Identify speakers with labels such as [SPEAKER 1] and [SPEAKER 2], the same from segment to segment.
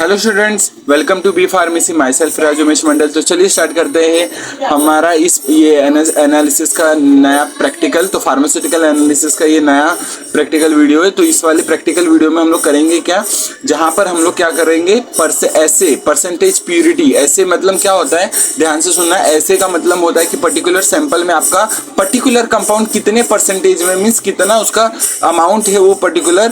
[SPEAKER 1] Hello students, welcome to B pharmacy. Myself Rajomesh Mandal. तो चलिए start करते हैं हमारा ये एनालिसिस का नया प्रैक्टिकल। तो फार्मास्यूटिकल एनालिसिस का ये नया प्रैक्टिकल वीडियो है। तो इस वाले प्रैक्टिकल वीडियो में हम लोग करेंगे क्या, जहां पर हम लोग क्या करेंगे, ऐसे परसेंटेज प्यूरिटी। ऐसे मतलब क्या होता है, ध्यान से सुनना। ऐसे का मतलब होता है कि पर्टिकुलर सैंपल में आपका पर्टिकुलर कंपाउंड कितने परसेंटेज में, मीन्स कितना उसका अमाउंट है वो पर्टिकुलर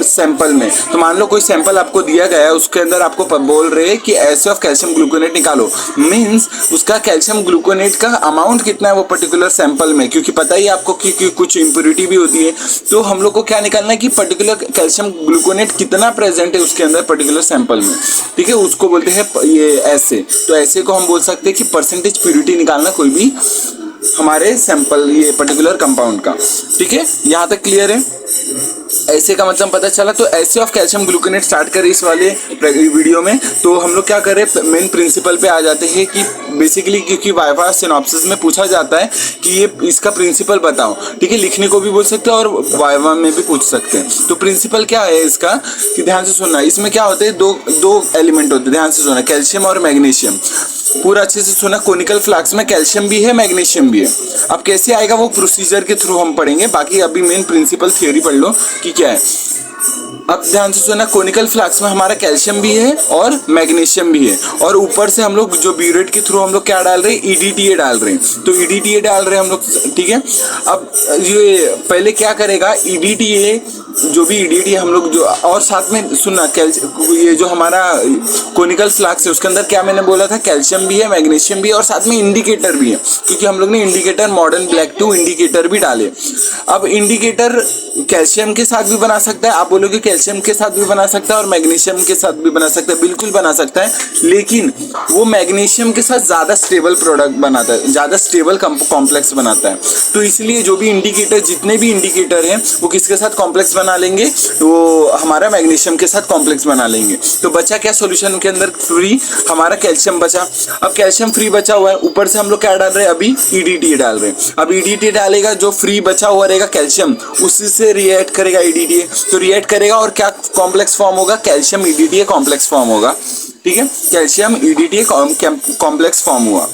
[SPEAKER 1] सैंपल में। तो मान लो कोई सैंपल आपको दिया गया है, उसके अंदर आपको बोल रहे हैं कि एस ऑफ कैल्शियम ग्लूकोनेट निकालो, मींस उसका कैल्शियम ग्लूकोनेट का अमाउंट कितना है वो पर्टिकुलर सैंपल में, क्योंकि पता ही आपको कि कुछ इंप्योरिटी भी होती है। तो हम लोग को क्या निकालना है कि पर्टिकुलर कैल्शियम ग्लूकोनेट कितना प्रेजेंट है उसके अंदर पर्टिकुलर सैंपल में। ठीक है, उसको बोलते हैं ये ऐसे। तो ऐसे को हम बोल सकते हैं कि परसेंटेज प्यूरिटी निकालना कोई भी हमारे सैंपल ये पर्टिकुलर कंपाउंड का। ठीक है, यहाँ तक क्लियर है। ऐसे का मतलब पता चला। तो ऐसे ऑफ कैल्शियम ग्लूकोनेट स्टार्ट करें इस वाले वीडियो में। तो हम लोग क्या करें, मेन प्रिंसिपल पे आ जाते हैं कि बेसिकली, क्योंकि वाइवा सिनॉप्सिस में पूछा जाता है कि ये इसका प्रिंसिपल बताओ। ठीक है, लिखने को भी बोल सकते हैं और वाइवा में भी पूछ सकते हैं। तो प्रिंसिपल क्या है इसका, कि ध्यान से सुनना। इसमें क्या होते हैं, दो एलिमेंट होते हैं, ध्यान से सुनना, कैल्शियम और मैग्नीशियम। पूरा अच्छे से सुना। कोनिकल फ्लास्क में कैल्शियम भी है, मैग्नीशियम भी है। अब कैसे आएगा वो प्रोसीजर के थ्रू हम पढ़ेंगे, बाकी अभी मेन प्रिंसिपल थियोरी पढ़ लो कि क्या है। अब ध्यान से सुना, कोनिकल फ्लास्क में हमारा कैल्शियम भी है और मैग्नीशियम भी है, और ऊपर से हम लोग जो ब्यूरेट के थ्रू हम लोग क्या डाल रहे हैं, ईडीटीए डाल रहे हैं। तो ईडीटीए डाल रहे हैं हम लोग। ठीक है, अब ये पहले क्या करेगा, ईडीटीए जो भी ईडीटीए हम लोग जो, और साथ में सुनना, ये जो हमारा कोनिकल फ्लास्क है उसके अंदर क्या मैंने बोला था, कैल्शियम भी है, मैग्नीशियम भी है, और साथ में इंडिकेटर भी है, क्योंकि हम लोग ने इंडिकेटर मॉडर्न ब्लैक 2 इंडिकेटर भी डाले। अब इंडिकेटर कैल्शियम के साथ भी बना सकता है, आप बोलोगे कैल्शियम के साथ भी बना सकता है और मैग्नीशियम के साथ भी बना सकता है, बिल्कुल बना सकता है, लेकिन वो मैग्नीशियम के साथ ज़्यादा स्टेबल प्रोडक्ट बनाता है, ज़्यादा स्टेबल कॉम्प्लेक्स बनाता है। तो इसलिए जो भी इंडिकेटर, जितने भी इंडिकेटर हैं वो किसके साथ कॉम्प्लेक्स बना लेंगे, वो हमारा मैग्नीशियम के साथ कॉम्प्लेक्स बना लेंगे। तो बचा क्या सॉल्यूशन के अंदर, फ्री हमारा कैल्शियम बचा। अब कैल्शियम फ्री बचा हुआ है, ऊपर से हम लोग क्या डाल रहे हैं, अभी ईडीटीए डाल रहे हैं। अब ईडीटीए डालेगा, जो फ्री बचा हुआ रहेगा कैल्शियम, उसी से रिएक्ट करेगा ईडीटीए। तो रिएक्ट करेगा और क्या कॉम्प्लेक्स फॉर्म होगा, कैल्शियम ईडीटीए कॉम्प्लेक्स फॉर्म होगा। ठीक है, कैल्शियम ईडीटीए कॉम्प्लेक्स फॉर्म हुआ।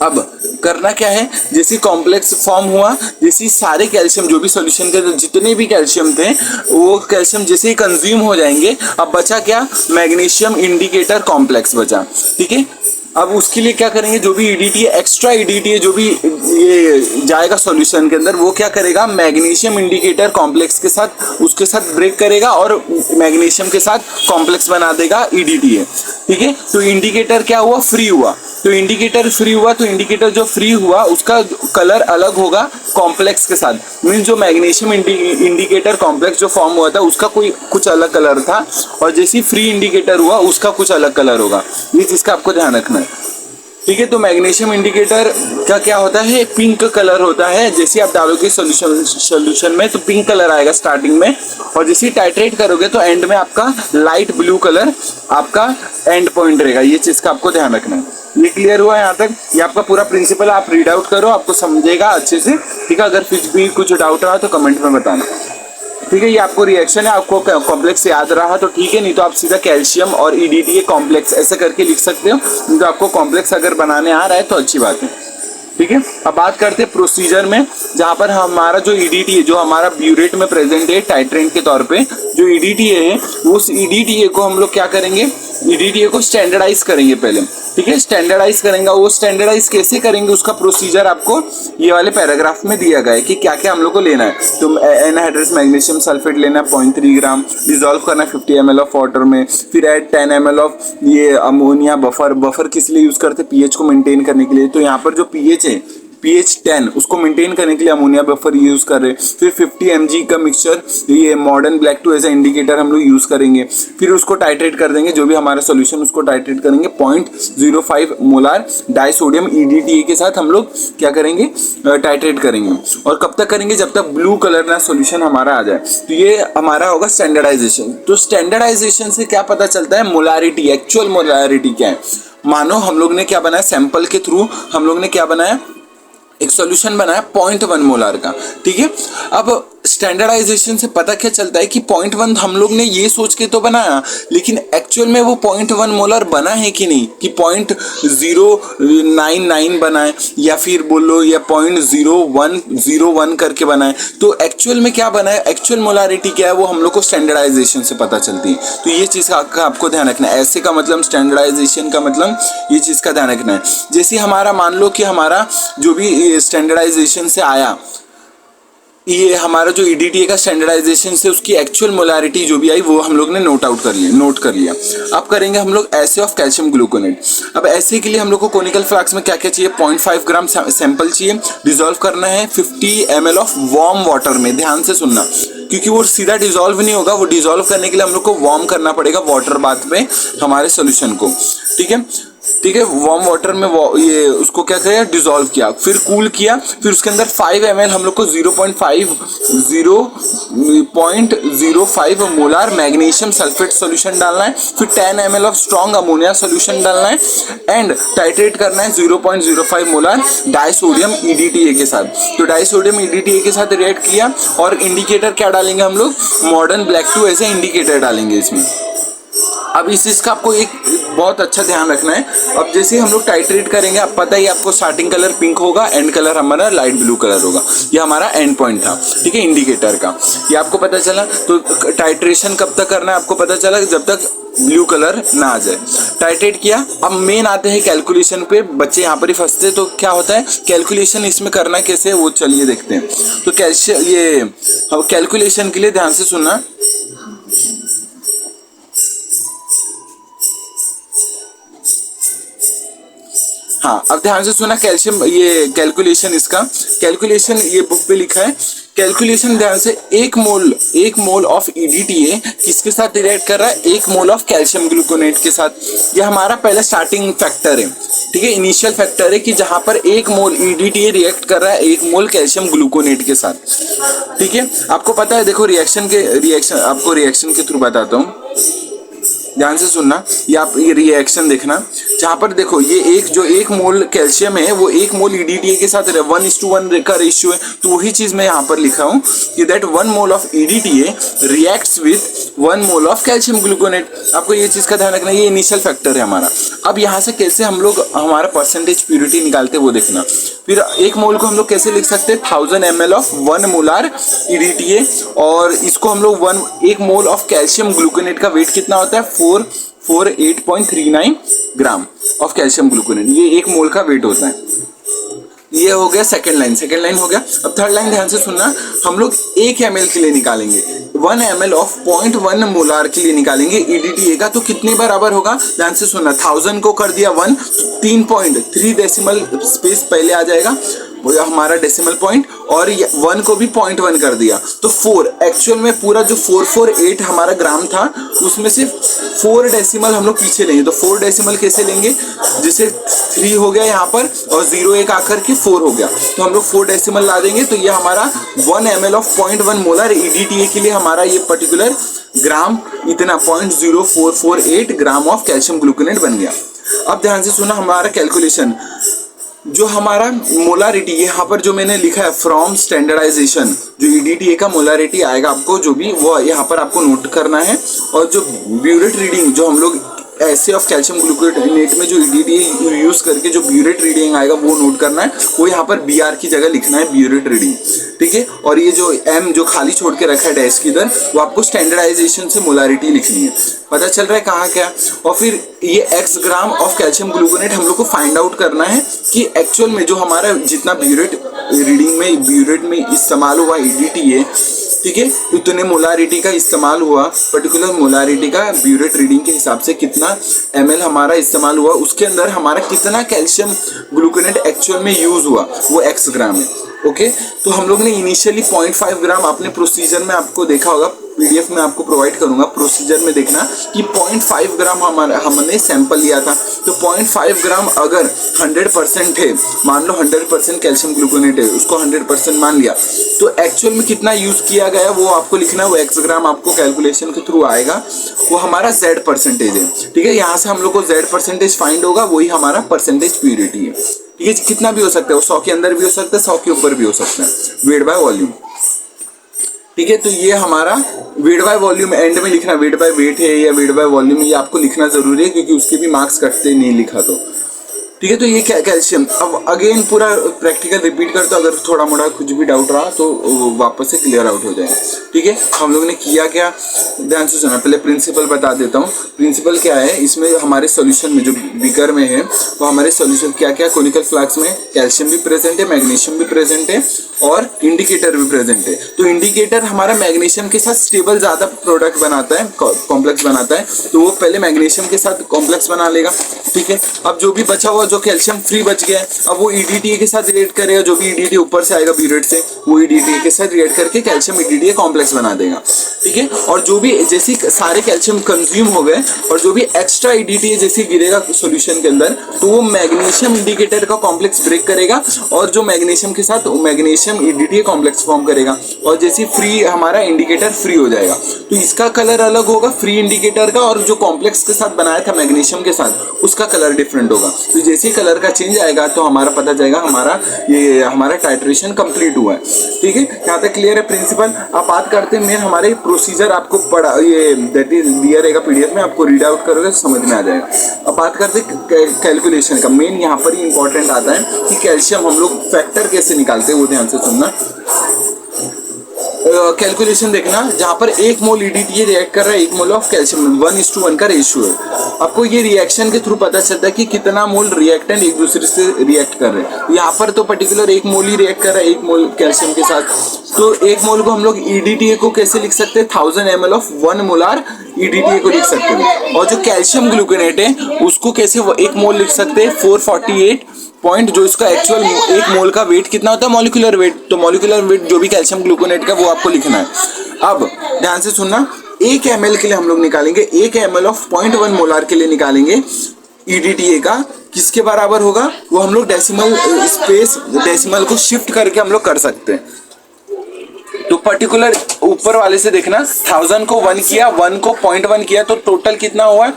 [SPEAKER 1] अब करना क्या है, जैसे कॉम्प्लेक्स फॉर्म हुआ, जैसे सारे कैल्शियम जो भी सॉल्यूशन के जितने भी कैल्शियम थे वो कैल्शियम जैसे ही कंज्यूम हो जाएंगे, अब बचा क्या, मैग्नीशियम इंडिकेटर कॉम्प्लेक्स बचा। ठीक है, अब उसके लिए क्या करेंगे, जो भी ईडीटीए, एक्स्ट्रा ईडीटीए जो भी ये जाएगा सॉल्यूशन के अंदर, वो क्या करेगा, मैग्नीशियम इंडिकेटर कॉम्प्लेक्स के साथ उसके साथ ब्रेक करेगा और मैग्नीशियम के साथ कॉम्प्लेक्स बना देगा ईडीटीए। ठीक है, तो इंडिकेटर क्या हुआ, फ्री हुआ। तो इंडिकेटर फ्री हुआ, तो इंडिकेटर जो फ्री हुआ उसका कलर अलग होगा कॉम्प्लेक्स के साथ, मीन्स जो मैग्नीशियम इंडिकेटर कॉम्प्लेक्स जो फॉर्म हुआ था उसका कोई कुछ अलग कलर था, और जैसे फ्री इंडिकेटर हुआ उसका कुछ अलग कलर होगा। ये चीज का आपको ध्यान रखना है। ठीक है, तो मैग्नीशियम इंडिकेटर का क्या होता है, पिंक कलर होता है। जैसे आप डालोगे सॉल्यूशन में तो पिंक कलर आएगा स्टार्टिंग में, और जैसे टाइट्रेट करोगे तो एंड में आपका लाइट ब्लू कलर आपका एंड पॉइंट रहेगा। ये चीज का आपको ध्यान रखना है। ये क्लियर हुआ यहाँ तक, ये आपका पूरा प्रिंसिपल आप रीड आउट करो, आपको समझेगा अच्छे से। ठीक है, अगर कुछ भी कुछ डाउट रहा तो कमेंट में बताना। ठीक है, ये आपको रिएक्शन है, आपको कॉम्प्लेक्स याद रहा तो ठीक है, नहीं तो आप सीधा कैल्शियम और ईडीटीए कॉम्प्लेक्स ऐसे करके लिख सकते हो। नहीं तो आपको कॉम्प्लेक्स अगर बनाने आ रहा है तो अच्छी बात है। ठीक है, अब बात करते हैं प्रोसीजर में, जहां पर हमारा जो ईडीटीए जो हमारा ब्यूरेट में प्रेजेंट है टाइट्रेंट के तौर पे, जो ईडीटीए है उस ईडीटीए को हम लोग क्या करेंगे, ईडीटीए को स्टैंडर्डाइज करेंगे पहले। ठीक है, स्टैंडर्डाइज करेंगे। वो स्टैंडर्डाइज कैसे करेंगे उसका प्रोसीजर आपको ये वाले पैराग्राफ में दिया गया है कि क्या क्या हम लोग को लेना है। तो एनहाइड्रस मैग्नीशियम सल्फेट लेना 0.3 ग्राम, डिजोल्व करना 50 ml ऑफ वाटर में, फिर ऐड 10 ml ऑफ ये अमोनिया बफर किस लिए यूज करते हैं, पीएच को मेंटेन करने के लिए। तो यहाँ पर जो पीएच है pH 10 उसको मेंटेन करने के लिए अमोनिया बफर यूज कर रहे हैं। फिर 50 mg का मिक्सचर ये मॉडर्न ब्लैक 2 एज इंडिकेटर हम लोग यूज करेंगे। फिर उसको टाइट्रेट कर देंगे, जो भी हमारा सॉल्यूशन उसको टाइट्रेट करेंगे 0.05 मोलार डाइसोडियम ईडीटीए के साथ हम लोग क्या करेंगे, टाइट्रेट करेंगे। और कब तक करेंगे, जब तक ब्लू कलर ना सॉल्यूशन हमारा आ जाए। तो ये हमारा होगा स्टैंडर्डाइजेशन। तो स्टैंडर्डाइजेशन से क्या पता चलता है, मोलारिटी, एक्चुअल मोलारिटी क्या है। मानो हम लोग ने क्या बनाया, सैंपल के थ्रू हम लोग ने क्या बनाया, एक सॉल्यूशन बनाया 0.1 मोलार का। ठीक है, अब स्टैंडर्डाइजेशन से पता क्या चलता है कि 0.1 हम लोग ने ये सोच के तो बनाया, लेकिन एक्चुअल में वो 0.1 मोलर बना है कि नहीं, कि 0.099 बनाए या फिर बोलो या 0.0101 करके बनाए, तो एक्चुअल में क्या बना है, एक्चुअल मोलारिटी क्या है, वो हम लोग को स्टैंडर्डाइजेशन से पता चलती है। तो ये चीज़ का आपको ध्यान रखना है। ऐसे का मतलब स्टैंडर्डाइजेशन का मतलब ये चीज़ का ध्यान रखना है। जैसे हमारा मान लो कि हमारा जो भी स्टैंडर्डाइजेशन से आया, ये हमारा जो EDTA का स्टैंडर्डाइजेशन से उसकी एक्चुअल मोलारिटी जो भी आई वो हम लोग ने नोट कर लिया। अब करेंगे हम लोग एसे ऑफ कैल्शियम ग्लूकोनेट। अब ऐसे के लिए हम लोग को कोनिकल फ्लास्क में क्या क्या चाहिए, 0.5 ग्राम सैंपल चाहिए, डिजोल्व करना है 50 ml ऑफ वार्म वाटर में। ध्यान से सुनना, क्योंकि वो सीधा डिजोल्व नहीं होगा, वो डिजोल्व करने के लिए हम लोग को वार्म करना पड़ेगा वाटर बाथ में हमारे सोल्यूशन को। ठीक है, वार्म वाटर में ये उसको क्या किया, डिसॉल्व किया, फिर कूल किया, फिर उसके अंदर 5 ml हम लोग को 0.05 मोलार मैग्नीशियम सल्फेट सॉल्यूशन डालना है, फिर 10 ml of strong ammonia solution डालना है एंड टाइट्रेट करना है 0.05 मोलार डाइसोडियम EDTA के साथ। तो डाइसोडियम EDTA के साथ रिएक्ट किया और इंडिकेटर क्या डालेंगे हम लोग, मॉडर्न ब्लैक 2 ऐसे इंडिकेटर डालेंगे इसमें। अब इस चीज़ का आपको एक बहुत अच्छा ध्यान रखना है। अब जैसे हम लोग टाइट्रेट करेंगे, आप पता ही आपको स्टार्टिंग कलर पिंक होगा, एंड कलर हमारा लाइट ब्लू कलर होगा। ये हमारा एंड पॉइंट था, ठीक है, इंडिकेटर का, ये आपको पता चला। तो टाइट्रेशन कब तक करना है आपको पता चला, जब तक ब्लू कलर ना आ जाए। टाइट्रेट किया। अब मेन आते हैं कैलकुलेशन पे, बच्चे यहाँ पर ही फंसते। तो क्या होता है कैलकुलेशन इसमें करना कैसे, वो चलिए देखते हैं। तो कैलकुलेशन के लिए ध्यान से सुनना। हाँ, अब ध्यान से सुना, कैल्शियम ये कैलकुलेशन, इसका कैलकुलेशन ये बुक पे लिखा है। कैलकुलेशन ध्यान से, 1 मोल ऑफ EDTA किसके साथ रिएक्ट कर रहा है, 1 मोल ऑफ कैल्शियम ग्लूकोनेट के साथ। ये हमारा पहला स्टार्टिंग फैक्टर है, ठीक है, इनिशियल फैक्टर है कि जहां पर 1 मोल EDTA रिएक्ट कर रहा है 1 मोल कैल्शियम ग्लूकोनेट के साथ। ठीक है, आपको पता है, देखो आपको रिएक्शन के थ्रू बताता हूँ, ध्यान से सुनना। ये आप ये रिएक्शन देखना, जहाँ पर देखो ये 1 मोल कैल्शियम है वो 1 मोल EDTA के साथ 1:1 का रेशियो है। तो वही चीज मैं यहाँ पर लिखा हूँ कि that 1 mole of EDTA reacts with 1 mole of calcium gluconate. आपको ये चीज का ध्यान रखना, ये इनिशियल फैक्टर है हमारा। अब यहाँ से कैसे हम लोग हमारा परसेंटेज प्यूरिटी निकालते वो देखना। फिर 1 मोल को हम लोग कैसे लिख सकते हैं, 1000 ml ऑफ 1 मोलार EDTA, और इसको हम लोग 1 मोल ऑफ कैल्शियम ग्लूकोनेट का वेट कितना होता है, 448.39 ग्राम ऑफ कैल्शियम ग्लूकोनेट, ये 1 मोल का वेट होता है। ये हो गया सेकंड लाइन हो गया। अब थर्ड लाइन ध्यान से सुनना, हम लोग 1 ml के लिए निकालेंगे, 1 ml ऑफ 0.1 मोलार के लिए निकालेंगे EDTA का। तो कितने बराबर होगा, ध्यान से सुनना, 1000 को कर दिया 1, 3 डेसिमल स्पेस पहले आ जाएगा हमारा डेसिमल पॉइंट, और 1 को भी 0.1 कर दिया तो 4। एक्चुअल में पूरा जो 448 हमारा ग्राम था उसमें से 4 डेसिमल हम लोग पीछे लेंगे। तो 4 डेसिमल कैसे लेंगे, जैसे 3 हो गया यहाँ पर और 0 1 आकर के 4 हो गया, तो हम लोग 4 डेसिमल ला देंगे। तो ये हमारा 1 ml ऑफ 0.1 मोलर EDTA के लिए हमारा ये पर्टिकुलर ग्राम इतना 0.0448 ग्राम ऑफ कैल्शियम ग्लूकोनेट बन गया। अब ध्यान से सुना हमारा कैलकुलेशन, जो हमारा मोलारिटी यहाँ पर जो मैंने लिखा है फ्रॉम स्टैंडर्डाइजेशन, जो EDTA का मोलारिटी आएगा आपको जो भी, वो यहाँ पर आपको नोट करना है। और जो ब्यूरेट रीडिंग जो हम लोग एसे ऑफ कैल्शियम ग्लूकोनेट में जो EDTA यूज करके जो ब्यूरेट रीडिंग आएगा वो नोट करना है, वो यहाँ पर BR की जगह लिखना है, ब्यूरेट रीडिंग, ठीक है। और ये जो M जो खाली छोड़ के रखा है डैश की इधर, वो आपको स्टैंडर्डाइजेशन से मोलारिटी लिखनी है। पता चल रहा है कहाँ क्या। और फिर ये x gram of calcium gluconate हम लोग को फाइंड आउट करना है कि एक्चुअल में जो हमारा जितना ब्यूरेट रीडिंग में ब्यूरेट में इस्तेमाल हुआ EDTA, ठीक है, उतने मोलारिटी का इस्तेमाल हुआ, पर्टिकुलर मोलारिटी का ब्यूरेट रीडिंग के हिसाब से कितना ml हमारा इस्तेमाल हुआ, उसके अंदर हमारा कितना कैल्शियम ग्लूकोनेट एक्चुअल में यूज हुआ, वो x ग्राम है। ओके, तो हम लोग ने इनिशियली 0.5 ग्राम, आपने प्रोसीजर में आपको देखा होगा, PDF में आपको प्रोवाइड करूंगा, प्रोसीजर में देखना कि 0.5 ग्राम हमने सैंपल लिया था। तो 0.5 ग्राम अगर 100% है, मान लो 100% कैल्शियम ग्लूकोनेट है, उसको 100% मान लिया, तो एक्चुअल में कितना यूज किया गया वो आपको लिखना है। वो x ग्राम आपको कैलकुलेशन के थ्रू आएगा, वो हमारा Z परसेंटेज है, ठीक है। यहाँ से हम लोग को Z परसेंटेज फाइंड होगा, वही हमारा परसेंटेज प्यूरिटी है, ठीक है। कितना भी हो सकता है, वो 100 के अंदर भी हो सकता है, 100 के ऊपर भी हो सकता है, वेट बाय वॉल्यूम। ठीक है। तो ये हमारा वेट बाय वॉल्यूम एंड में लिखना, वेट बाय वेट है या वेट बाय वॉल्यूम, ये आपको लिखना जरूरी है क्योंकि उसके भी मार्क्स कटते नहीं लिखा तो। ठीक है। तो ये कैल्शियम, अब अगेन पूरा प्रैक्टिकल रिपीट करते, अगर थोड़ा मोड़ा कुछ भी डाउट रहा तो वापस से क्लियर आउट हो जाए। ठीक है। हम लोग ने किया क्या, ध्यान से सुना। पहले प्रिंसिपल बता देता हूँ। प्रिंसिपल क्या है, इसमें हमारे सॉल्यूशन में जो बीकर में है तो हमारे सॉल्यूशन क्या क्या, कोनिकल फ्लास्क में कैल्शियम भी प्रेजेंट है, मैग्नीशियम भी प्रेजेंट है और इंडिकेटर भी प्रेजेंट है। तो इंडिकेटर हमारा मैग्नीशियम के साथ स्टेबल ज्यादा प्रोडक्ट बनाता है, कॉम्प्लेक्स बनाता है, तो वो पहले मैग्नीशियम के साथ कॉम्प्लेक्स बना लेगा। ठीक है। अब जो भी बचा हुआ जो कैल्शियम फ्री बच गया है, अब वो ईडीटीए के साथ रिएक्ट करेगा, जो भी ईडीटीए ऊपर से आएगा ब्यूरेट से, वो ईडीटीए के साथ रिएक्ट करके कैल्शियम ईडीटीए कॉम्प्लेक्स बना देगा। ठीक है। और जो भी जैसे सारे कैल्शियम कंज्यूम हो गए और जो भी एक्स्ट्रा ईडीटीए जैसे गिरेगा सॉल्यूशन के अंदर, तो वो मैग्नीशियम इंडिकेटर का कॉम्प्लेक्स ब्रेक करेगा और जो मैग्नीशियम के साथ मैग्नीशियम ईडीटीए कॉम्प्लेक्स फॉर्म करेगा और जैसे फ्री हमारा इंडिकेटर फ्री हो जाएगा। तो इसका कलर अलग होगा फ्री इंडिकेटर का, और जो कॉम्प्लेक्स के साथ बनाया था मैग्नीशियम के साथ उसका कलर डिफरेंट होगा। तो जैसे ही कलर का चेंज आएगा तो हमारा पता जाएगा हमारा टाइट्रेशन कंप्लीट हुआ है। ठीक है। यहाँ तक क्लियर है प्रिंसिपल। आप बात करते हैं मेन हमारे प्रोसीजर, आपको पढ़ा ये दैट इज दिया रहेगा पीडीएफ में, आपको रीड आउट करोगे तो समझ में आ जाएगा। अब बात करते कैलकुलेशन का, मेन यहाँ पर ही इंपॉर्टेंट आता है कि कैल्शियम हम लोग फैक्टर कैसे निकालते हैं, वो ध्यान से सुनना। कैलकुलेशन देखना, जहां पर 1 मोल ईडीटीए रिएक्ट कर रहा है 1 मोल ऑफ कैल्शियम, 1:1 का रेशियो है। आपको ये रिएक्शन के थ्रू पता चलता है कि कितना मोल रिएक्टेंट एक दूसरे से रिएक्ट कर रहे हैं। यहाँ पर तो पर्टिकुलर 1 मोल ही रिएक्ट कर रहा है 1 मोल कैल्शियम के साथ, तो 1 मोल को हम लोग ईडीटीए को कैसे लिख सकते हैं, 1000 ml ऑफ 1 मोलार ईडीटीए को लिख सकते हैं। और जो कैल्शियम ग्लूकोनेट है उसको कैसे 1 मोल लिख सकते हैं, 448 पॉइंट, जो इसका एक्चुअल 1 मोल का वेट कितना होता है, मॉलिक्यूलर वेट। तो मॉलिक्यूलर वेट जो भी कैल्शियम ग्लूकोनेट का वो आपको लिखना है। अब ध्यान से सुनना, 1 ml के लिए हम लोग निकालेंगे, 1 ml ऑफ 0.1 मोलार के लिए निकालेंगे ईडीटीए का, किसके बराबर होगा वो हम लोग डेसिमल को शिफ्ट करके हम लोग कर सकते हैं। तो पर्टिकुलर ऊपर वाले से देखना, 1000 को 1 किया, 1 को 0.1 किया, तो टोटल कितना हुआ,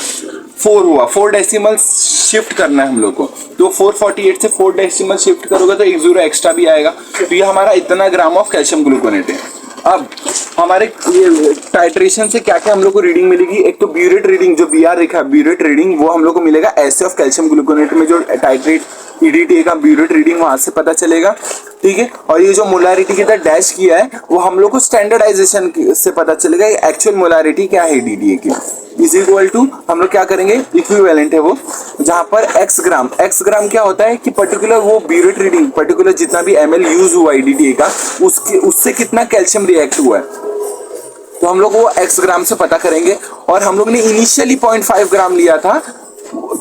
[SPEAKER 1] 4 हुआ। 4 डेसिमल शिफ्ट करना है हम लोग को, तो 448 से 4 डेसिमल शिफ्ट करोगे तो 1 0 एक्स्ट्रा भी आएगा। तो ये हमारा इतना ग्राम ऑफ कैल्शियम ग्लूकोनेट है। अब हमारे ये टाइट्रेशन से क्या क्या हम लोग को रीडिंग मिलेगी, एक तो ब्यूरेट रीडिंग, जो बीआर लिखा है ब्यूरेट रीडिंग, वो हम लोग को मिलेगा ऐसे ऑफ कैल्शियम ग्लूकोनेट में जो टाइट्रेट ईडीटीए का ब्यूरेट रीडिंग वहां से पता चलेगा। ठीक है। और ये जो मोलारिटी के अंदर डैश किया है वो हम लोग को स्टैंडर्डाइजेशन से पता चलेगा एक्चुअल मोलारिटी क्या है ईडीटीए की, इज इक्वल टू हम लोग क्या करेंगे, इक्विवेलेंट है वो, जहां पर एक्स ग्राम क्या होता है कि पर्टिकुलर वो ब्यूरेट रीडिंग, पर्टिकुलर जितना भी ml यूज हुआ ईडीटीए का उससे कितना कैल्शियम रिएक्ट हुआ है, तो हम लोग वो एक्स ग्राम से पता करेंगे। और हम लोग ने इनिशियली 0.5 ग्राम लिया था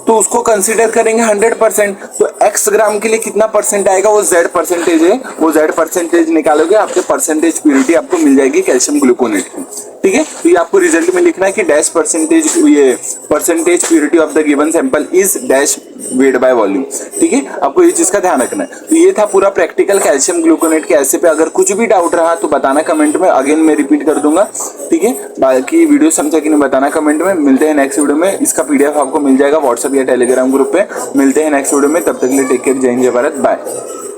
[SPEAKER 1] तो उसको कंसीडर करेंगे 100%, तो x ग्राम के लिए कितना परसेंट आएगा, वो z परसेंटेज है, वो z परसेंटेज निकालोगे आपके परसेंटेज प्यूरिटी आपको मिल जाएगी कैल्शियम ग्लूकोनेट की। ठीक है। तो ये आपको रिजल्ट में लिखना है कि डैश परसेंटेज, ये percentage purity of the given sample is dash weight by volume. ठीक है। आपको ये चीज का ध्यान रखना है। तो ये था पूरा प्रैक्टिकल कैल्शियम ग्लूकोनेट के ऐसे पे। अगर कुछ भी डाउट रहा तो बताना कमेंट में, अगेन मैं रिपीट कर दूंगा। ठीक है। बाकी वीडियो समझा कि नहीं बताना कमेंट में। मिलते हैं नेक्स्ट वीडियो में, इसका पीडीएफ आपको मिल जाएगा व्हाट्सएप या टेलीग्राम ग्रुप पे। मिलते हैं नेक्स्ट वीडियो में, तब तक के लिए टेक केयर, जय हिंद जय भारत, बाय।